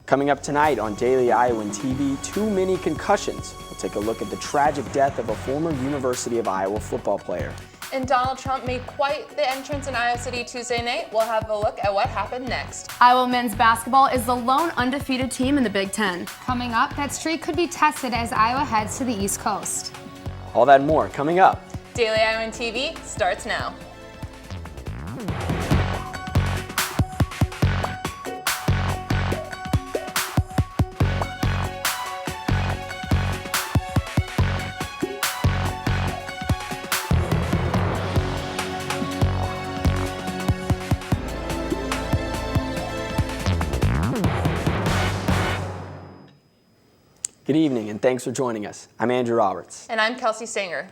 Coming up tonight on Daily Iowan TV, too many concussions. We'll take a look at the tragic death of a former University of Iowa football player. And Donald Trump made quite the entrance in Iowa City Tuesday night. We'll have a look at what happened next. Iowa men's basketball is the lone undefeated team in the Big Ten. Coming up, that streak could be tested as Iowa heads to the East Coast. All that and more coming up. Daily Iowan TV starts now. Good evening and thanks for joining us. I'm Andrew Roberts. And I'm Kelsey Sanger.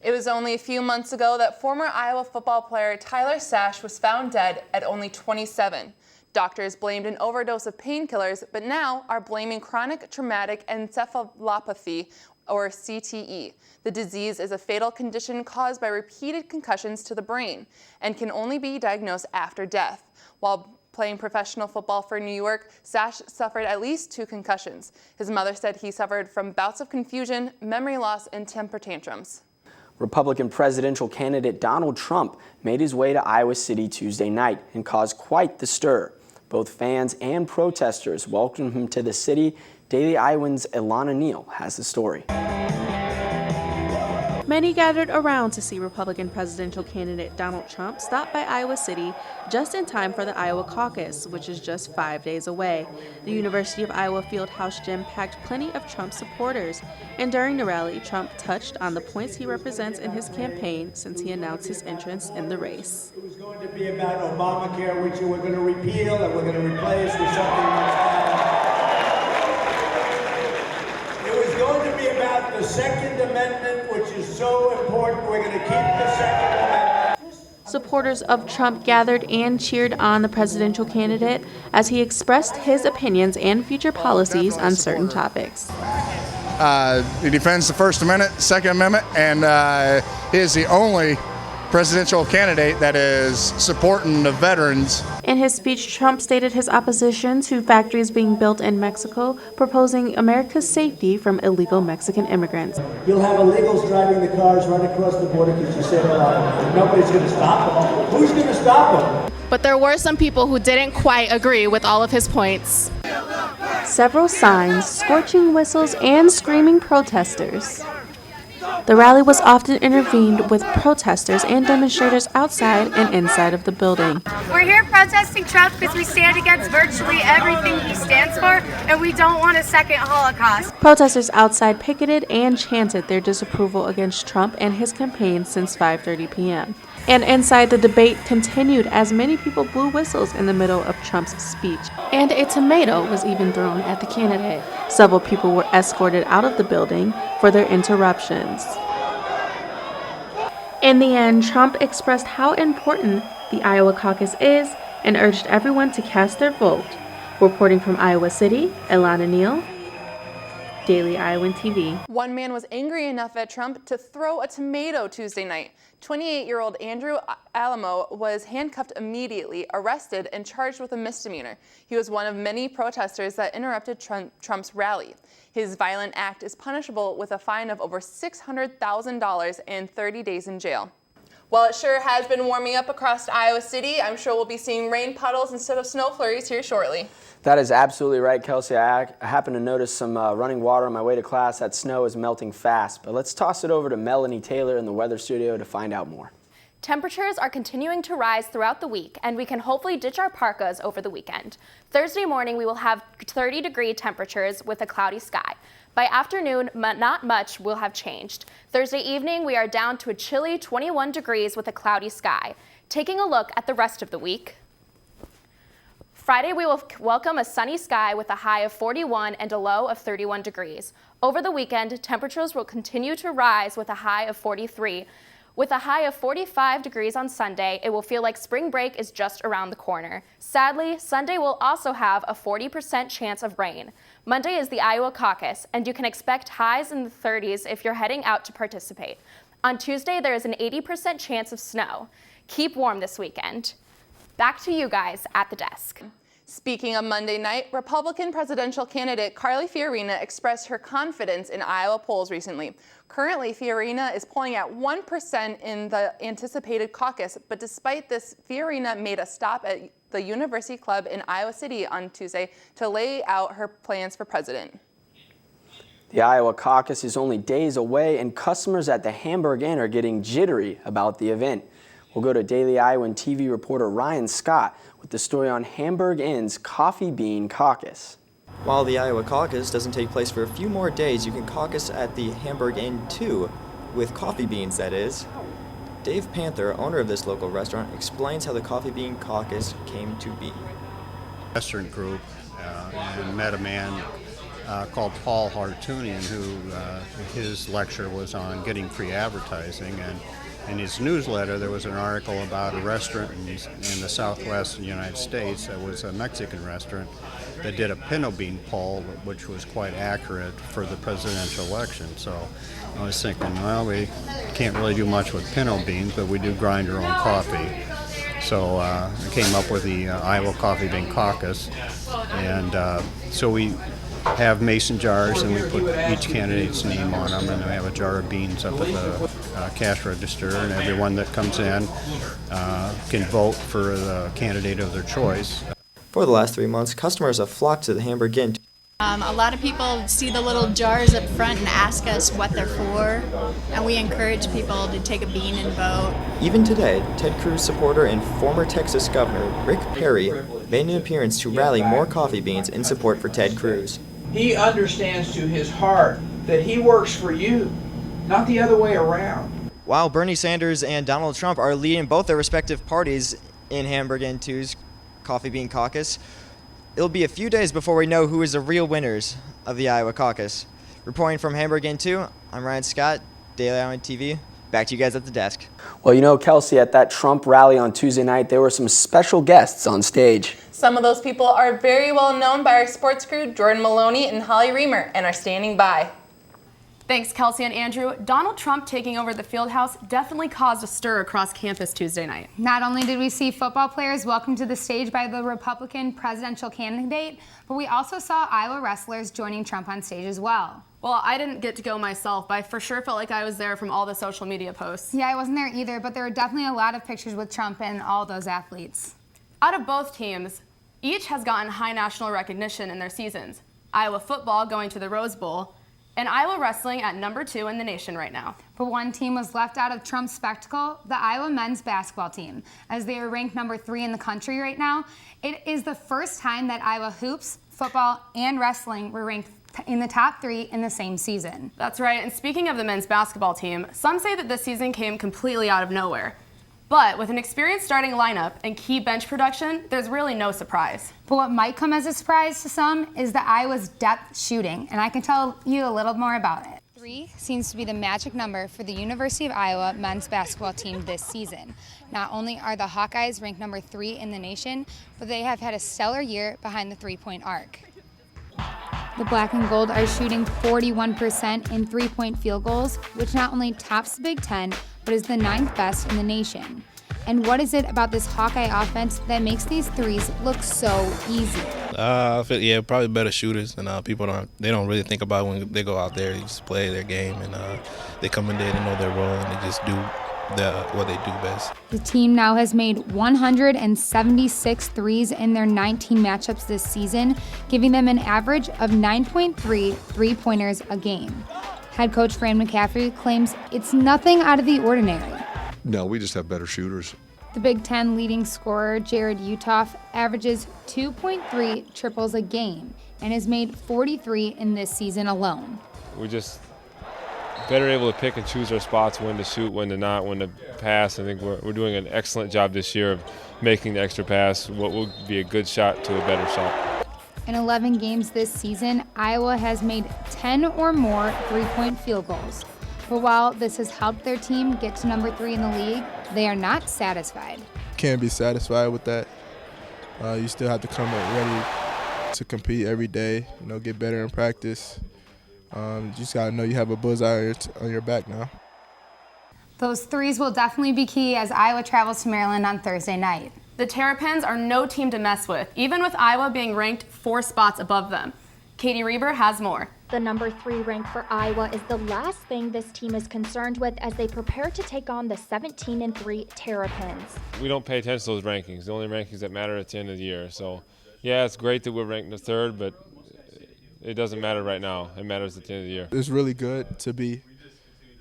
It was only a few months ago that former Iowa football player Tyler Sash was found dead at only 27. Doctors blamed an overdose of painkillers, but now are blaming chronic traumatic encephalopathy, or CTE. The disease is a fatal condition caused by repeated concussions to the brain and can only be diagnosed after death. While playing professional football for New York, Sash suffered at least 2 concussions. His mother said he suffered from bouts of confusion, memory loss, and temper tantrums. Republican presidential candidate Donald Trump made his way to Iowa City Tuesday night and caused quite the stir. Both fans and protesters welcomed him to the city. Daily Iowan's Ilana Neal has the story. Many gathered around to see Republican presidential candidate Donald Trump stop by Iowa City just in time for the Iowa caucus, which is just 5 days away. The University of Iowa Fieldhouse gym packed plenty of Trump supporters, and during the rally, Trump touched on the points he represents in his campaign since he announced his entrance in the race. It was going to be about Obamacare, which we're going to repeal and we're going to replace with something much better. It was going to be about the Second Amendment, which is so important. We're going to keep the Second Amendment. Supporters of Trump gathered and cheered on the presidential candidate as he expressed his opinions and future policies on certain topics. He defends the First Amendment, Second Amendment, and he is the only presidential candidate that is supporting the veterans. In his speech, Trump stated his opposition to factories being built in Mexico, proposing America's safety from illegal Mexican immigrants. You'll have illegals driving the cars right across the border because you said nobody's going to stop them. Who's going to stop them? But there were some people who didn't quite agree with all of his points. Several signs, scorching whistles, and screaming protesters. The rally was often intervened with protesters and demonstrators outside and inside of the building. We're here protesting Trump because we stand against virtually everything he stands for, and we don't want a second Holocaust. Protesters outside picketed and chanted their disapproval against Trump and his campaign since 5:30 p.m. And inside, the debate continued as many people blew whistles in the middle of Trump's speech. And a tomato was even thrown at the candidate. Several people were escorted out of the building for their interruptions. In the end, Trump expressed how important the Iowa caucus is and urged everyone to cast their vote. Reporting from Iowa City, Ilana Neal, Daily Iowan TV. One man was angry enough at Trump to throw a tomato Tuesday night. 28-year-old Andrew Alamo was handcuffed immediately, arrested, and charged with a misdemeanor. He was one of many protesters that interrupted Trump's rally. His violent act is punishable with a fine of over $600,000 and 30 days in jail. Well, it sure has been warming up across Iowa City. I'm sure we'll be seeing rain puddles instead of snow flurries here shortly. That is absolutely right, Kelsey. I happened to notice some running water on my way to class. That snow is melting fast. But let's toss it over to Melanie Taylor in the weather studio to find out more. Temperatures are continuing to rise throughout the week, and we can hopefully ditch our parkas over the weekend. Thursday morning, we will have 30-degree temperatures with a cloudy sky. By afternoon, not much will have changed. Thursday evening, we are down to a chilly 21 degrees with a cloudy sky. Taking a look at the rest of the week. Friday, we will welcome a sunny sky with a high of 41 and a low of 31 degrees. Over the weekend, temperatures will continue to rise with a high of 43. With a high of 45 degrees on Sunday, it will feel like spring break is just around the corner. Sadly, Sunday will also have a 40% chance of rain. Monday is the Iowa caucus, and you can expect highs in the 30s if you're heading out to participate. On Tuesday, there is an 80% chance of snow. Keep warm this weekend. Back to you guys at the desk. Speaking of Monday night, Republican presidential candidate Carly Fiorina expressed her confidence in Iowa polls recently. Currently, Fiorina is polling at 1% in the anticipated caucus, but despite this, Fiorina made a stop at the University Club in Iowa City on Tuesday to lay out her plans for president. The Iowa caucus is only days away, and customers at the Hamburg Inn are getting jittery about the event. We'll go to Daily Iowan TV reporter Ryan Scott with the story on Hamburg Inn's Coffee Bean Caucus. While the Iowa caucus doesn't take place for a few more days, you can caucus at the Hamburg Inn too, with coffee beans, that is. Dave Panther, owner of this local restaurant, explains how the Coffee Bean Caucus came to be. Restaurant group and met a man called Paul Hartunian, who his lecture was on getting free advertising, and in his newsletter there was an article about a restaurant in the southwest United States that was a Mexican restaurant that did a pinto bean poll, which was quite accurate for the presidential election. So I was thinking, well, we can't really do much with pinto beans, but we do grind our own coffee. So I came up with the Iowa Coffee Bean Caucus, and so we have mason jars, and we put each candidate's name on them, and we have a jar of beans up at the cash register, and everyone that comes in can vote for the candidate of their choice. For the last 3 months, customers have flocked to the Hamburg Inn. A lot of people see the little jars up front and ask us what they're for, and we encourage people to take a bean and vote. Even today, Ted Cruz supporter and former Texas Governor Rick Perry made an appearance to rally more coffee beans in support for Ted Cruz. He understands to his heart that he works for you, not the other way around. While Bernie Sanders and Donald Trump are leading both their respective parties in Hamburg Inn 2's Coffee Bean Caucus, it'll be a few days before we know who is the real winners of the Iowa caucus. Reporting from Hamburg Inn 2, I'm Ryan Scott, Daily Iowan TV. Back to you guys at the desk. Well, you know, Kelsey, at that Trump rally on Tuesday night, there were some special guests on stage. Some of those people are very well known by our sports crew, Jordan Maloney and Holly Reamer, and are standing by. Thanks, Kelsey and Andrew. Donald Trump taking over the Fieldhouse definitely caused a stir across campus Tuesday night. Not only did we see football players welcomed to the stage by the Republican presidential candidate, but we also saw Iowa wrestlers joining Trump on stage as well. Well, I didn't get to go myself, but I for sure felt like I was there from all the social media posts. Yeah, I wasn't there either, but there were definitely a lot of pictures with Trump and all those athletes. Out of both teams, each has gotten high national recognition in their seasons. Iowa football going to the Rose Bowl, and Iowa wrestling at number 2 in the nation right now. But one team was left out of Trump's spectacle, the Iowa men's basketball team, as they are ranked number 3 in the country right now. It is the first time that Iowa hoops, football, and wrestling were ranked in the top 3 in the same season. That's right, and speaking of the men's basketball team, some say that this season came completely out of nowhere. But with an experienced starting lineup and key bench production, there's really no surprise. But what might come as a surprise to some is that Iowa's depth shooting, and I can tell you a little more about it. 3 seems to be the magic number for the University of Iowa men's basketball team this season. Not only are the Hawkeyes ranked number 3 in the nation, but they have had a stellar year behind the three-point arc. The black and gold are shooting 41% in three-point field goals, which not only tops the Big Ten, but is the 9th best in the nation. And what is it about this Hawkeye offense that makes these threes look so easy? I feel, probably better shooters, and people don't really think about it when they go out there. They just play their game, and they come in there, they know their role, and they just do what they do best. The team now has made 176 threes in their 19 matchups this season, giving them an average of 9.3 three-pointers a game. Head coach Fran McCaffrey claims it's nothing out of the ordinary. No, we just have better shooters. The Big Ten leading scorer, Jared Utoff, averages 2.3 triples a game and has made 43 in this season alone. We're just better able to pick and choose our spots, when to shoot, when to not, when to pass. I think we're doing an excellent job this year of making the extra pass, what will be a good shot to a better shot. In 11 games this season, Iowa has made 10 or more three-point field goals. But while this has helped their team get to number 3 in the league, they are not satisfied. Can't be satisfied with that. You still have to come up ready to compete every day, get better in practice. You just got to know you have a bullseye on your back now. Those threes will definitely be key as Iowa travels to Maryland on Thursday night. The Terrapins are no team to mess with, even with Iowa being ranked 4 spots above them. Katie Reber has more. The number 3 rank for Iowa is the last thing this team is concerned with as they prepare to take on the 17-3 Terrapins. We don't pay attention to those rankings. The only rankings that matter at the end of the year. So, yeah, it's great that we're ranked in the 3rd, but it doesn't matter right now. It matters at the end of the year. It's really good to be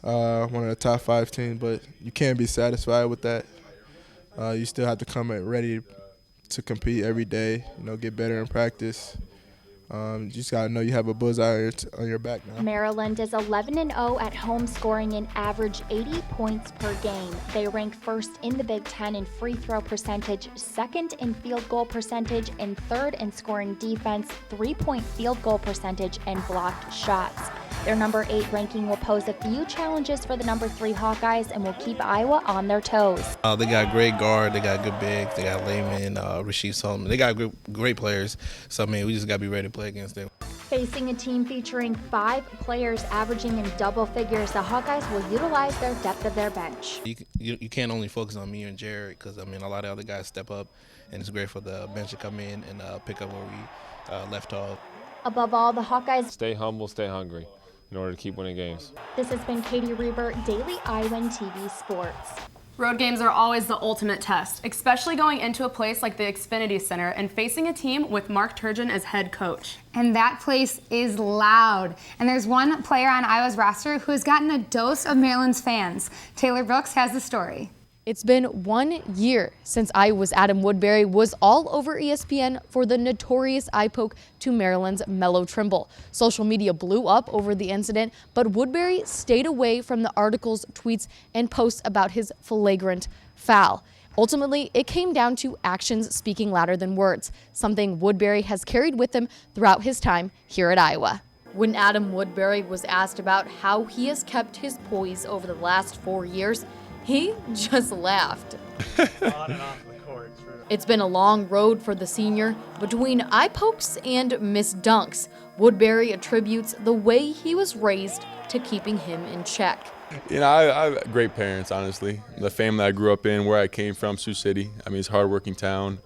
one of the top 5 teams, but you can't be satisfied with that. You still have to come ready to compete every day, get better in practice. You just got to know you have a bullseye on your back now. Maryland is 11-0 at home, scoring an average 80 points per game. They rank 1st in the Big Ten in free throw percentage, 2nd in field goal percentage, and 3rd in scoring defense, 3-point field goal percentage, and blocked shots. Their number 8 ranking will pose a few challenges for the number 3 Hawkeyes and will keep Iowa on their toes. They got great guard, they got good bigs, they got Layman, Rasheed Solomon. They got great players. So, I mean, we just got to be ready to play against them. Facing a team featuring 5 players averaging in double figures, the Hawkeyes will utilize their depth of their bench. You can't only focus on me and Jared because, I mean, a lot of other guys step up, and it's great for the bench to come in and pick up where we left off. Above all, the Hawkeyes Stay humble, stay hungry in order to keep winning games. This has been Katie Reber, Daily Iowan TV Sports. Road games are always the ultimate test, especially going into a place like the Xfinity Center and facing a team with Mark Turgeon as head coach. And that place is loud. And there's one player on Iowa's roster who has gotten a dose of Maryland's fans. Taylor Brooks has the story. It's been 1 year since Iowa's Adam Woodbury was all over ESPN for the notorious eye poke to Maryland's Melo Trimble. Social media blew up over the incident, but Woodbury stayed away from the articles, tweets, and posts about his flagrant foul. Ultimately, it came down to actions speaking louder than words, something Woodbury has carried with him throughout his time here at Iowa. When Adam Woodbury was asked about how he has kept his poise over the last 4 years, he just laughed. On and off the court, true. It's been a long road for the senior. Between eye pokes and missed dunks, Woodbury attributes the way he was raised to keeping him in check. You know, I have great parents, honestly. The family I grew up in, where I came from, Sioux City. I mean, it's a hardworking town.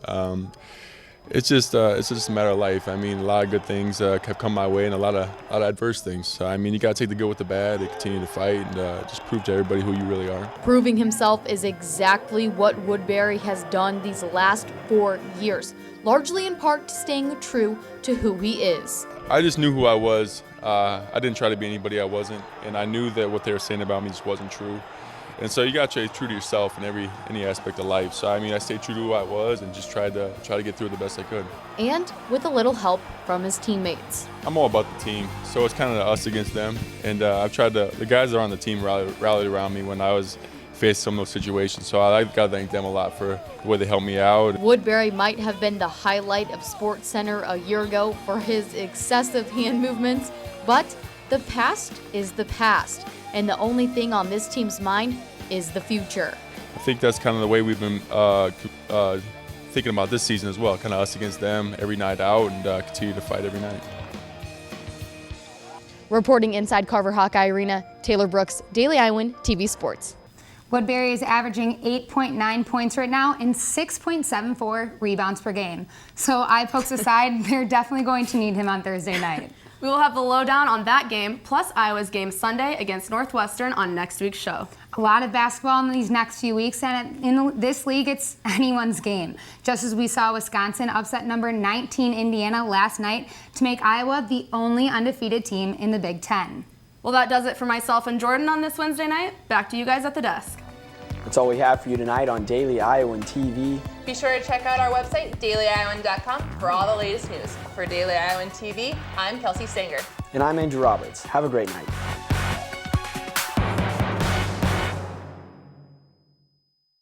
It's just a matter of life. I mean, a lot of good things have come my way and a lot of adverse things. So, I mean, you got to take the good with the bad and continue to fight and just prove to everybody who you really are. Proving himself is exactly what Woodbury has done these last 4 years, largely in part to staying true to who he is. I just knew who I was. I didn't try to be anybody I wasn't, and I knew that what they were saying about me just wasn't true. And so you got to stay true to yourself in any aspect of life. So, I mean, I stayed true to who I was and just tried to get through it the best I could. And with a little help from his teammates. I'm all about the team, so it's kind of us against them. And I've tried to, the guys that are on the team rallied around me when I was faced some of those situations. So I've got to thank them a lot for the way they helped me out. Woodbury might have been the highlight of Sports Center a year ago for his excessive hand movements, but the past is the past. And the only thing on this team's mind is the future. I think that's kind of the way we've been thinking about this season as well, kind of us against them every night out and continue to fight every night. Reporting inside Carver Hawkeye Arena, Taylor Brooks, Daily Iowan TV Sports. Woodbury is averaging 8.9 points right now and 6.74 rebounds per game. So eye pokes aside, they're definitely going to need him on Thursday night. We will have the lowdown on that game, plus Iowa's game Sunday against Northwestern on next week's show. A lot of basketball in these next few weeks, and in this league, it's anyone's game. Just as we saw Wisconsin upset number 19 Indiana last night to make Iowa the only undefeated team in the Big Ten. Well, that does it for myself and Jordan on this Wednesday night. Back to you guys at the desk. That's all we have for you tonight on Daily Iowan TV. Be sure to check out our website, dailyiowan.com, for all the latest news. For Daily Iowan TV, I'm Kelsey Stanger. And I'm Andrew Roberts. Have a great night.